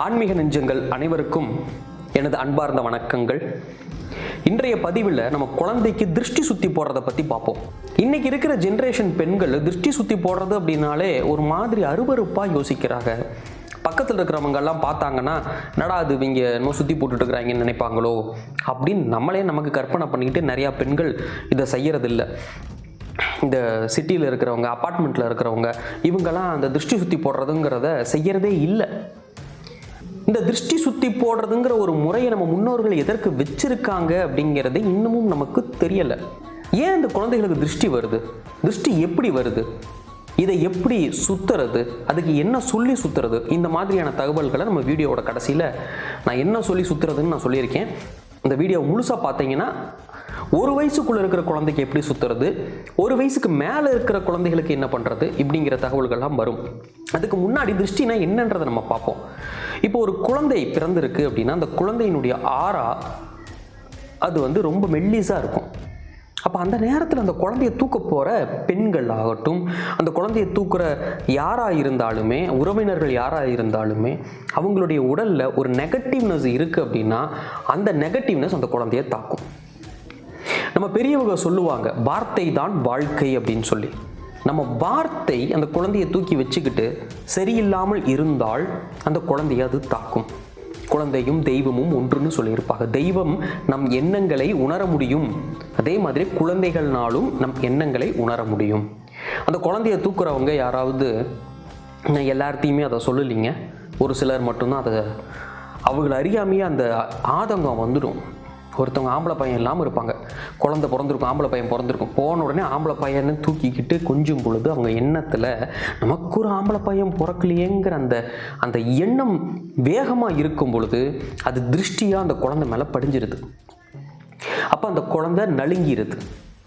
ஆன்மீக நெஞ்சங்கள் அனைவருக்கும் எனது அன்பார்ந்த வணக்கங்கள். இன்றைய பதிவில் நம்ம குழந்தைக்கு திருஷ்டி சுத்தி போடுறதை பற்றி பார்ப்போம். இன்னைக்கு இருக்கிற ஜென்ரேஷன் பெண்கள் திருஷ்டி சுத்தி போடுறது அப்படின்னாலே ஒரு மாதிரி அருவருப்பாக யோசிக்கிறாங்க. பக்கத்தில் இருக்கிறவங்க எல்லாம் பார்த்தாங்கன்னா நடா அது இவங்க இன்னும் சுற்றி போட்டுட்டு இருக்கிறாங்கன்னு நினைப்பாங்களோ அப்படின்னு நம்மளே நமக்கு கற்பனை பண்ணிக்கிட்டு நிறையா பெண்கள் இதை செய்யறதில்லை. இந்த சிட்டியில் இருக்கிறவங்க, அப்பார்ட்மெண்ட்டில் இருக்கிறவங்க இவங்கெல்லாம் அந்த திருஷ்டி சுற்றி போடுறதுங்கிறத செய்யறதே இல்லை. இந்த திருஷ்டி சுற்றி போடுறதுங்கிற ஒரு முறையை நம்ம முன்னோர்கள் எதற்கு வச்சிருக்காங்க அப்படிங்கிறது இன்னமும் நமக்கு தெரியலை. ஏன் இந்த குழந்தைகளுக்கு திருஷ்டி வருது, திருஷ்டி எப்படி வருது, இதை எப்படி சுத்துறது, அதுக்கு என்ன சொல்லி சுத்துறது, இந்த மாதிரியான தகவல்களை நம்ம வீடியோவோட கடைசியில் நான் என்ன சொல்லி சுத்துறதுன்னு நான் சொல்லியிருக்கேன். இந்த வீடியோ முழுசாக பார்த்தீங்கன்னா ஒரு வயசுக்குள்ளே இருக்கிற குழந்தைக்கு எப்படி சுற்றுறது, ஒரு வயசுக்கு மேலே இருக்கிற குழந்தைகளுக்கு என்ன பண்ணுறது இப்படிங்கிற தகவல்கள்லாம் வரும். அதுக்கு முன்னாடி திருஷ்டினா என்னன்றதை நம்ம பார்ப்போம். இப்போ ஒரு குழந்தை பிறந்திருக்கு அப்படின்னா அந்த குழந்தையினுடைய ஆறா அது ரொம்ப மெல்லிஸாக இருக்கும். அப்போ அந்த நேரத்தில் அந்த குழந்தைய தூக்க போகிற பெண்கள் ஆகட்டும், அந்த குழந்தைய தூக்குற யாராக இருந்தாலுமே, உறவினர்கள் யாராக இருந்தாலுமே அவங்களுடைய உடலில் ஒரு நெகட்டிவ்னஸ் இருக்குது அப்படின்னா அந்த நெகட்டிவ்னஸ் அந்த குழந்தைய தாக்கும். நம்ம பெரியவங்க சொல்லுவாங்க வார்த்தை தான் வாழ்க்கை அப்படின்னு சொல்லி. நம்ம வார்த்தை அந்த குழந்தையை தூக்கி வச்சுக்கிட்டு சரியில்லாமல் இருந்தால் அந்த குழந்தைய அது தாக்கும். குழந்தையும் தெய்வமும் ஒன்றுன்னு சொல்லியிருப்பாங்க. தெய்வம் நம் எண்ணங்களை உணர முடியும், அதே மாதிரி குழந்தைகள்னாலும் நம் எண்ணங்களை உணர முடியும். அந்த குழந்தைய தூக்குறவங்க யாராவது, நான் எல்லார்த்தையுமே அதை சொல்லலைங்க, ஒரு சிலர் மட்டும்தான் அதை அவங்களை அறியாமையே அந்த ஆதங்கம் வந்துடும். ஒருத்தவங்க ஆம்பளை பையன் இல்லாமல் இருப்பாங்க, குழந்தை பிறந்திருக்கும், ஆம்பளை பையன் பிறந்திருக்கும், போன உடனே ஆம்பளை பையன்னு தூக்கிக்கிட்டு கொஞ்சம் பொழுது அவங்க எண்ணத்தில் நமக்கு ஒரு ஆம்பளை பையன் பிறக்கலையேங்கிற அந்த எண்ணம் வேகமாக இருக்கும் பொழுது அது திருஷ்டியாக அந்த குழந்தை மேலே படிஞ்சிருது. அப்போ அந்த குழந்தை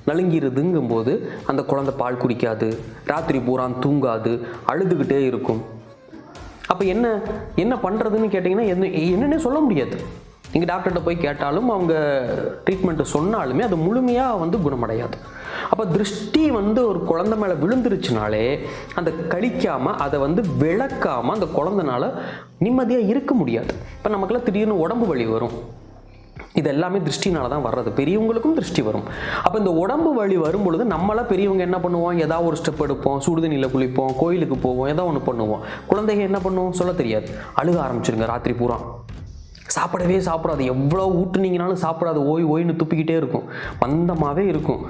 நலுங்கிருதுங்கும்போது அந்த குழந்தை பால் குடிக்காது, ராத்திரி பூரா தூங்காது, அழுதுகிட்டே இருக்கும். அப்போ என்ன பண்ணுறதுன்னு கேட்டிங்கன்னா என்னன்னே சொல்ல முடியாது. நீங்கள் டாக்டர்கிட்ட போய் கேட்டாலும் அவங்க ட்ரீட்மெண்ட்டு சொன்னாலுமே அது முழுமையாக குணமடையாது. அப்போ திருஷ்டி ஒரு குழந்தை மேலே விழுந்துருச்சுனாலே அந்த கழிக்காமல் அதை விளக்காமல் அந்த குழந்தைனால நிம்மதியாக இருக்க முடியாது. இப்போ நமக்கெல்லாம் திடீர்னு உடம்பு வலி வரும், இது எல்லாமே திருஷ்டினால தான் வர்றது. பெரியவங்களுக்கும் திருஷ்டி வரும். அப்போ இந்த உடம்பு வலி வரும் பொழுது நம்மளாம் பெரியவங்க என்ன பண்ணுவோம், ஏதாவது ஒரு ஸ்டெப் எடுப்போம், சுடுதண்ணியில் குளிப்போம், கோயிலுக்கு போவோம், ஏதோ ஒன்று பண்ணுவோம். குழந்தைங்க என்ன பண்ணுவோம் சொல்ல தெரியாது, அழுக ஆரம்பிச்சிருங்க, ராத்திரி பூரா சாப்பிடவே சாப்பிடாது, எவ்வளோ ஊட்டுனீங்கனாலும் சாப்பிடாது, ஓய்னு துப்பிக்கிட்டே இருக்கும், மந்தமாகவே இருக்கும்,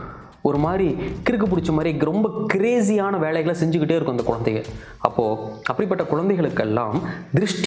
ஒரு மாதிரி கிறுக்கு பிடிச்ச மாதிரி ரொம்ப கிரேசியான வேலைகளை செஞ்சுக்கிட்டே இருக்கும் அந்த குழந்தைங்க. அப்போது அப்படிப்பட்ட குழந்தைகளுக்கெல்லாம் திருஷ்டி